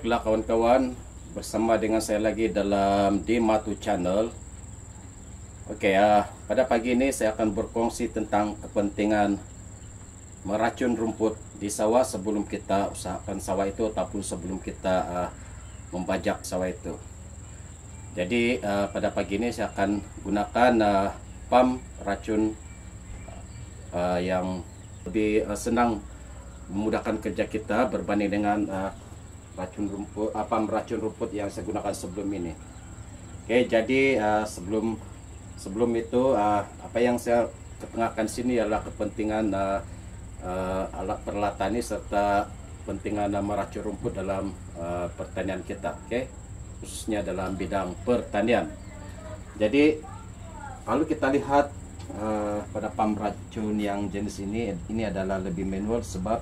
Baiklah kawan-kawan, bersama dengan saya lagi dalam Dimatu Channel. Oke, pada pagi ini saya akan berkongsi tentang kepentingan meracun rumput di sawah sebelum kita usahakan sawah itu ataupun sebelum kita membajak sawah itu. Jadi pada pagi ini saya akan gunakan pam racun yang lebih senang memudahkan kerja kita berbanding dengan racun rumput, racun rumput yang saya gunakan sebelum ini. Oke, jadi sebelum itu apa yang saya ketengahkan sini adalah kepentingan alat peralatan ini serta kepentingan meracun rumput dalam pertanian kita. Oke, khususnya dalam bidang pertanian. Jadi kalau kita lihat pada pam racun yang jenis ini adalah lebih manual sebab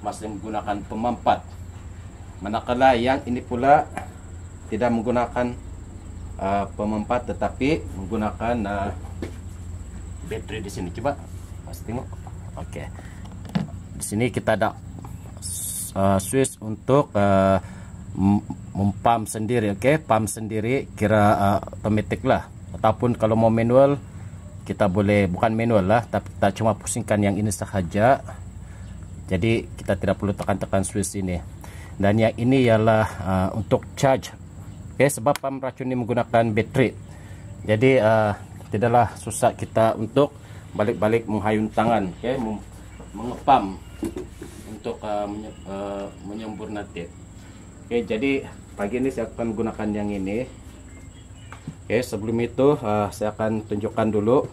masih menggunakan pemampat. Manakala yang ini pula tidak menggunakan pemampat tetapi menggunakan baterai di sini. Coba Mas tengok. Oke. Di sini kita ada switch untuk mempam sendiri. Oke, pam sendiri kira otomatis lah. Ataupun kalau mau manual kita boleh, bukan manual lah, tapi kita cuma pusingkan yang ini sahaja. Jadi kita tidak perlu tekan-tekan switch ini. Dan yang ini ialah untuk charge. Oke, sebab pam racun ini menggunakan baterai. Jadi tidaklah susah kita untuk balik-balik menghayun tangan, oke, mengepam untuk menyembur nanti. Oke, jadi pagi ini saya akan gunakan yang ini. Oke, sebelum itu saya akan tunjukkan dulu.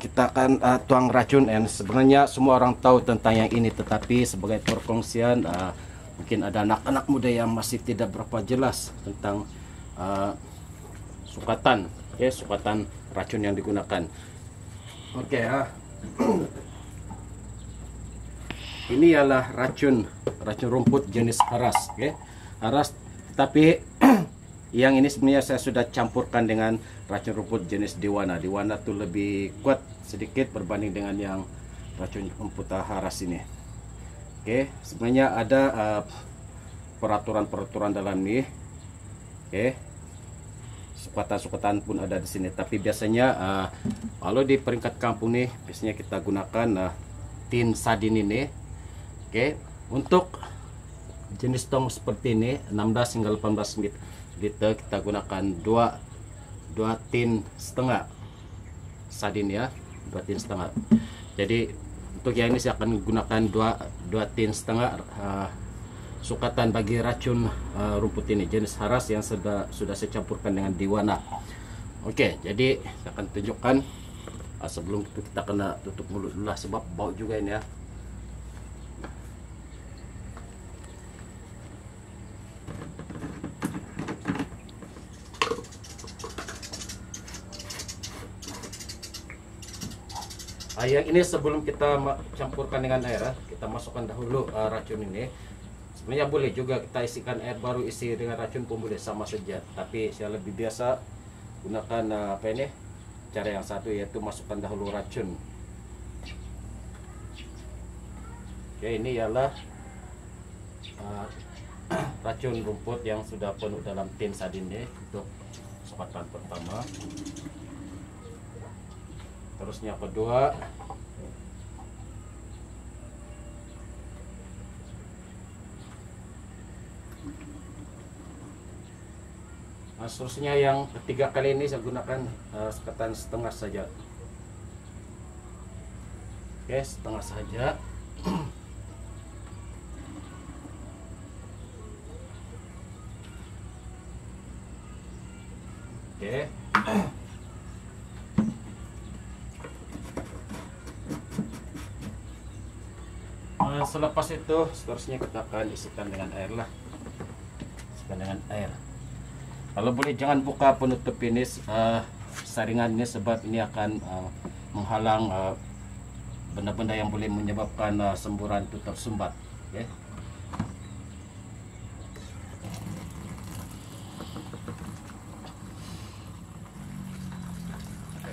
Kita akan tuang racun, dan sebenarnya semua orang tahu tentang yang ini, tetapi sebagai perkongsian mungkin ada anak-anak muda yang masih tidak berapa jelas tentang sukatan, sukatan racun yang digunakan. Oke, ini adalah racun rumput jenis haras, haras. Tapi yang ini sebenarnya saya sudah campurkan dengan racun rumput jenis Dewana. Dewana tuh lebih kuat sedikit berbanding dengan yang racun rumput haras ini. Oke, sebenarnya ada peraturan-peraturan dalam ini. Oke, sukatan-sukatan pun ada di sini. Tapi biasanya kalau di peringkat kampung nih, biasanya kita gunakan tin sardin ini. Oke, untuk jenis tong seperti ini 16 hingga 18 liter kita gunakan 2 tin setengah sardin ya, 2 tin setengah. Jadi untuk yang ini saya akan gunakan 2 tin setengah sukatan bagi racun rumput ini jenis haras yang sudah saya campurkan dengan Dewana. Oke, jadi saya akan tunjukkan. Sebelum itu kita kena tutup mulut dulu lah sebab bau juga ini ya. Yang ini sebelum kita campurkan dengan air, kita masukkan dahulu racun ini. Sebenarnya boleh juga kita isikan air baru isi dengan racun pun boleh, sama saja. Tapi saya lebih biasa gunakan cara yang satu, yaitu masukkan dahulu racun. Oke, ini ialah racun rumput yang sudah penuh dalam tin sardin ini untuk sukatan pertama. Terus yang kedua, seterusnya yang ketiga kali ini saya gunakan sukatan setengah saja. Oke, setengah saja. Oke. Selepas itu seterusnya kita akan isikan dengan air lah. Isikan dengan air. Kalau boleh jangan buka penutup ini saringan ini sebab ini akan menghalang benda-benda yang boleh menyebabkan semburan itu tersumbat. Okay. Oke,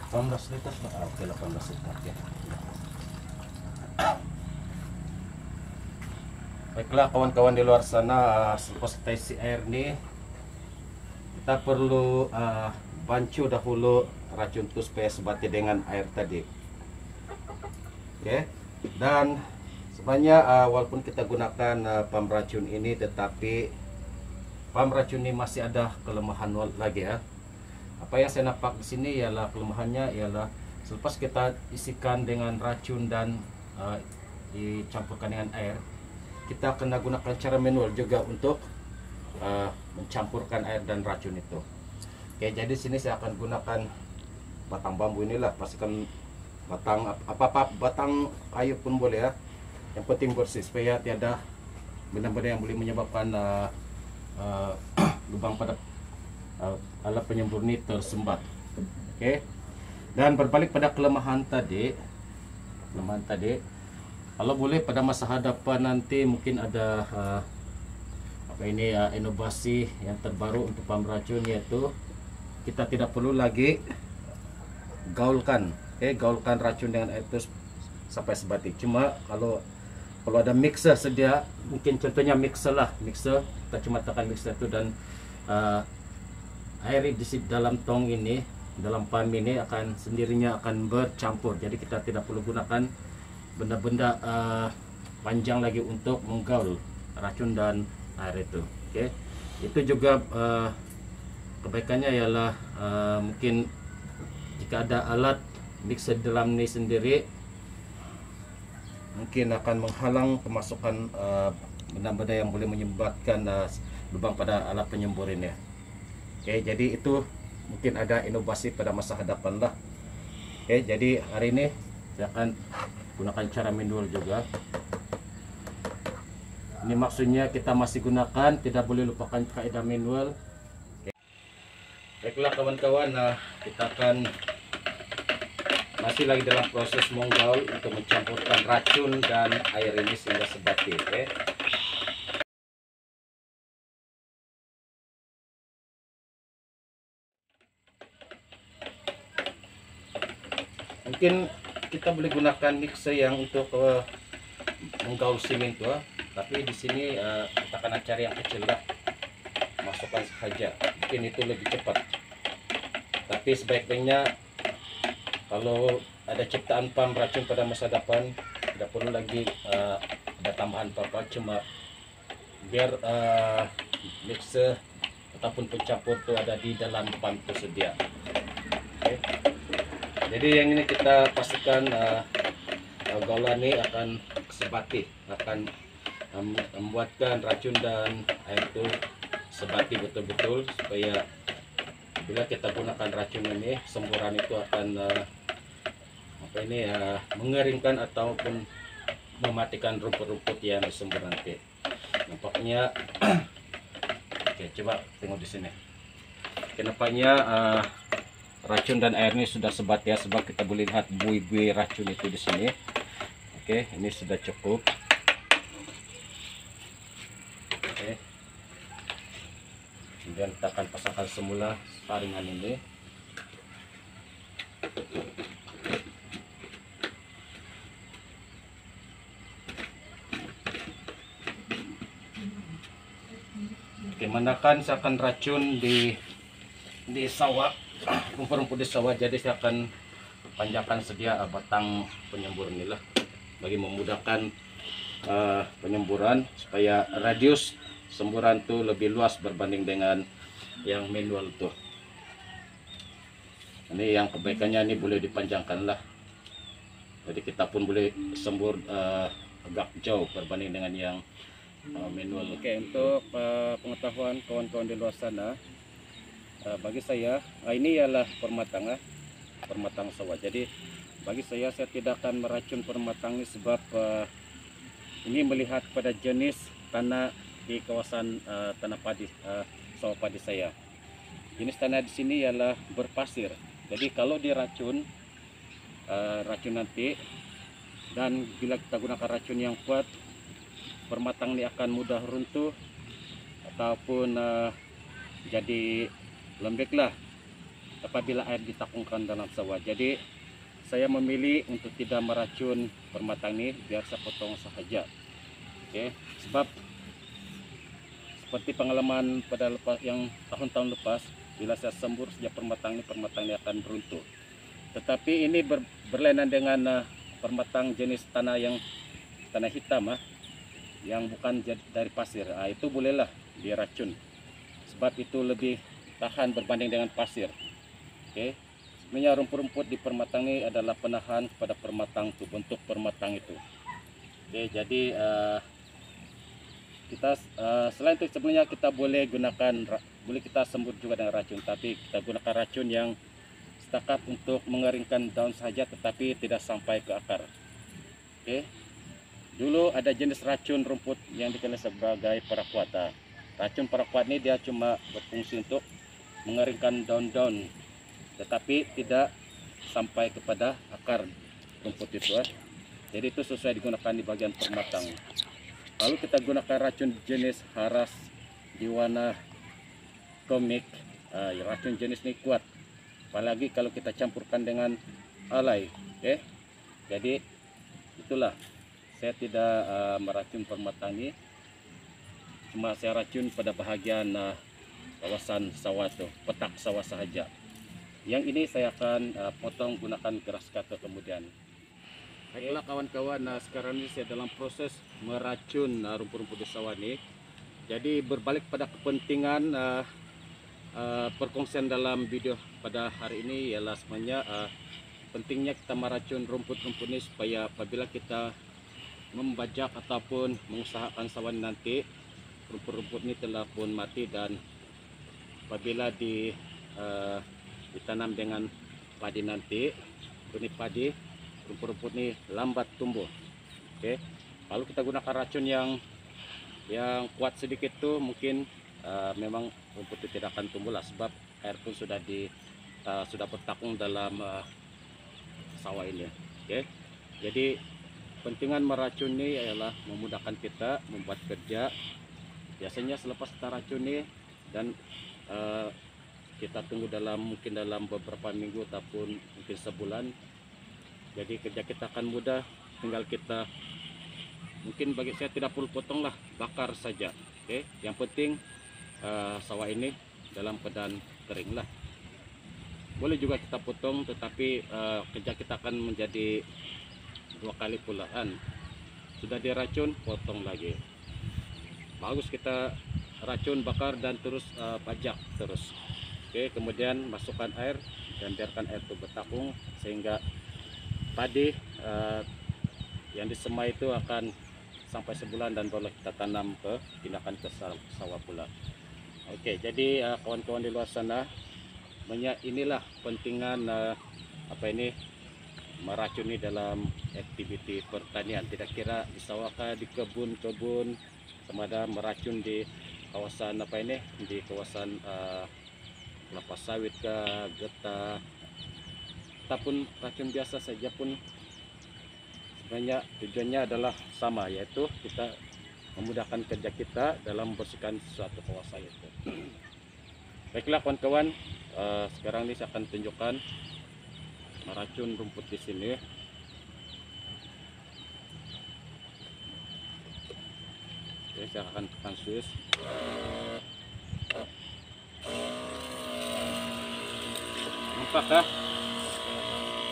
18 liter. Oke, 18 liter ya. Baiklah kawan-kawan di luar sana, selepas kita isi air nih, kita perlu bancu dahulu racun itu supaya sebati dengan air tadi. Oke. Dan sebenarnya walaupun kita gunakan pam racun ini, tetapi pam racun ini masih ada kelemahan lagi ya. Apa yang saya nampak di sini ialah kelemahannya ialah selepas kita isikan dengan racun dan dicampurkan dengan air, kita kena gunakan cara manual juga untuk mencampurkan air dan racun itu. Oke, jadi sini saya akan gunakan batang bambu inilah, pastikan batang batang kayu pun boleh ya. Yang penting bersih supaya tiada benda-benda yang boleh menyebabkan lubang pada alat penyembur ini tersumbat. Oke. Dan berbalik pada kelemahan tadi, kalau boleh pada masa hadapan nanti mungkin ada inovasi yang terbaru untuk pam racun, yaitu kita tidak perlu lagi gaulkan racun dengan air itu sampai sebati. Cuma kalau ada mixer sedia, mungkin contohnya mixer kita cuma tekan mixer itu dan air di dalam tong ini, dalam pam ini akan sendirinya akan bercampur. Jadi kita tidak perlu gunakan benda-benda panjang lagi untuk menggaul racun dan air itu. Oke. Itu juga kebaikannya ialah mungkin jika ada alat mixer dalam ini sendiri, mungkin akan menghalang kemasukan benda-benda yang boleh menyebabkan lubang pada alat penyembur ini. Oke, jadi itu mungkin ada inovasi pada masa hadapan lah. Oke, jadi hari ini saya akan gunakan cara manual juga. Ini maksudnya kita masih gunakan, tidak boleh lupakan kaidah manual. Oke. Baiklah kawan-kawan, kita akan masih lagi dalam proses menggaul untuk mencampurkan racun dan air ini sehingga sebati. Oke. Mungkin kita boleh gunakan mixer yang untuk menggaul semen itu, tapi di sini kita akan cari yang kecil lah, masukkan saja, mungkin itu lebih cepat. Tapi sebaiknya kalau ada ciptaan pam racun pada masa depan, tidak perlu lagi ada tambahan apa-apa, cuma biar mixer ataupun pencampur itu ada di dalam pam itu sedia. Okay. Jadi yang ini kita pastikan gaulan ini akan sebati, akan membuatkan racun dan air itu sebati betul-betul, supaya bila kita gunakan racun ini, semburan itu akan mengeringkan ataupun mematikan rumput-rumput yang disembur nanti. Nampaknya oke, coba tengok di sini. Oke, nampaknya racun dan air ini sudah sebat ya, sebab kita boleh lihat buih-buih racun itu di sini. Oke, ini sudah cukup. Oke. Kemudian kita akan pasangkan semula saringan ini. Oke, manakan seakan racun di sawah, rumput-rumput di sawah, jadi saya akan panjangkan sedia batang penyembur inilah bagi memudahkan penyemburan, supaya radius semburan itu lebih luas berbanding dengan yang manual tuh. Ini yang kebaikannya, ini boleh dipanjangkan lah, jadi kita pun boleh sembur agak jauh berbanding dengan yang manual. Oke, untuk pengetahuan kawan-kawan di luar sana, bagi saya ini ialah permatang sawah. Jadi bagi saya tidak akan meracun permatang ini, sebab ini melihat pada jenis tanah di kawasan tanah padi, sawah padi saya. Jenis tanah di sini ialah berpasir. Jadi kalau diracun racun nanti, dan bila kita gunakan racun yang kuat, permatang ini akan mudah runtuh ataupun jadi lembek lah apabila air ditakungkan dalam sawah. Jadi saya memilih untuk tidak meracun permatang ini, biar saya potong saja. Oke, sebab seperti pengalaman pada yang tahun-tahun lepas, bila saya sembur sejak permatang ini akan runtuh. Tetapi ini berlainan dengan permatang jenis tanah hitam, yang bukan dari pasir. Itu bolehlah diracun, sebab itu lebih tahan berbanding dengan pasir. Oke, sebenarnya rumput-rumput di permatang ini adalah penahan kepada permatang itu, bentuk permatang itu. Oke, jadi kita selain itu sebenarnya kita boleh kita sembur juga dengan racun, tapi kita gunakan racun yang setakat untuk mengeringkan daun saja, tetapi tidak sampai ke akar. Oke, dulu ada jenis racun rumput yang dikenal sebagai paraquat. Racun paraquat ini dia cuma berfungsi untuk mengeringkan daun-daun, tetapi tidak sampai kepada akar rumput itu. Jadi itu sesuai digunakan di bagian permatang. Lalu kita gunakan racun jenis haras diwana komik. Racun jenis ini kuat, apalagi kalau kita campurkan dengan alai. Oke, jadi itulah, saya tidak meracun permatang ini, cuma saya racun pada bahagian kawasan sawah itu, petak sawah sahaja. Yang ini saya akan potong gunakan keras kata kemudian. Baiklah kawan-kawan, sekarang ini saya dalam proses meracun rumput-rumput di sawah ini. Jadi berbalik pada kepentingan perkongsian dalam video pada hari ini ialah sebenarnya pentingnya kita meracun rumput-rumput ini supaya apabila kita membajak ataupun mengusahakan sawah nanti, rumput-rumput ini telah pun mati, dan apabila ditanam dengan padi nanti, benih padi, rumput-rumput ini lambat tumbuh. Oke, kalau kita gunakan racun yang kuat sedikit tuh mungkin memang rumput itu tidak akan tumbuh lah, sebab air pun sudah bertakung dalam sawah ini. Oke, jadi pentingan meracun ini adalah memudahkan kita membuat kerja. Biasanya selepas kita racuni dan kita tunggu mungkin dalam beberapa minggu ataupun mungkin sebulan, jadi kerja kita akan mudah. Tinggal kita, mungkin bagi saya tidak perlu potong lah, bakar saja. Oke, yang penting sawah ini dalam keadaan kering lah. Boleh juga kita potong, tetapi kerja kita akan menjadi 2 kali pulaan. Sudah diracun, potong lagi. Bagus kita racun, bakar, dan terus pajak terus. Oke, kemudian masukkan air dan biarkan air itu bertakung sehingga padi yang disemai itu akan sampai sebulan, dan boleh kita tanam pindahkan ke sawah pula. Oke, jadi kawan-kawan di luar sana, inilah pentingan meracuni dalam aktiviti pertanian. Tidak kira di sawah kah, di kebun-kebun, sama ada meracun di kawasan di kawasan kelapa sawit kah, getah, ataupun racun biasa saja pun sebenarnya tujuannya adalah sama, yaitu kita memudahkan kerja kita dalam membersihkan suatu kawasan itu. Baiklah kawan-kawan, sekarang ini saya akan tunjukkan meracun rumput di sini. Oke, saya akan tekan switch. Nampak kah?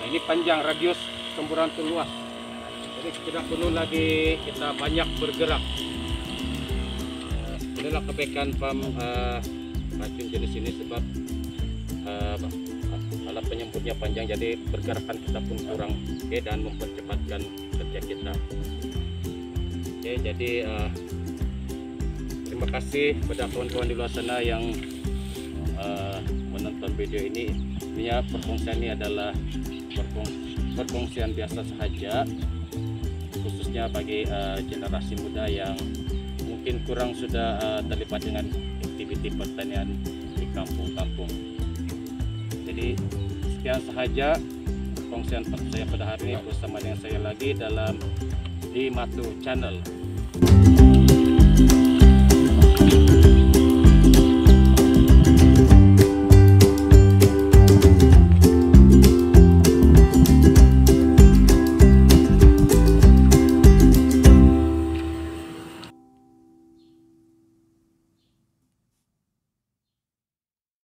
Nah, ini panjang, radius semburan itu luas, jadi tidak perlu lagi kita banyak bergerak. Inilah kebaikan racun jenis ini, sebab alat penyembutnya panjang, jadi pergerakan kita pun kurang, dan mempercepatkan kerja kita. Oke, jadi terima kasih kepada kawan-kawan di luar sana yang menonton video ini. Sebenarnya perkongsian ini adalah perkongsian biasa sahaja, khususnya bagi generasi muda yang mungkin kurang sudah terlibat dengan aktiviti pertanian di kampung-kampung. Jadi sekian sahaja perkongsian saya pada hari ini bersama dengan saya lagi dalam di Matu Channel.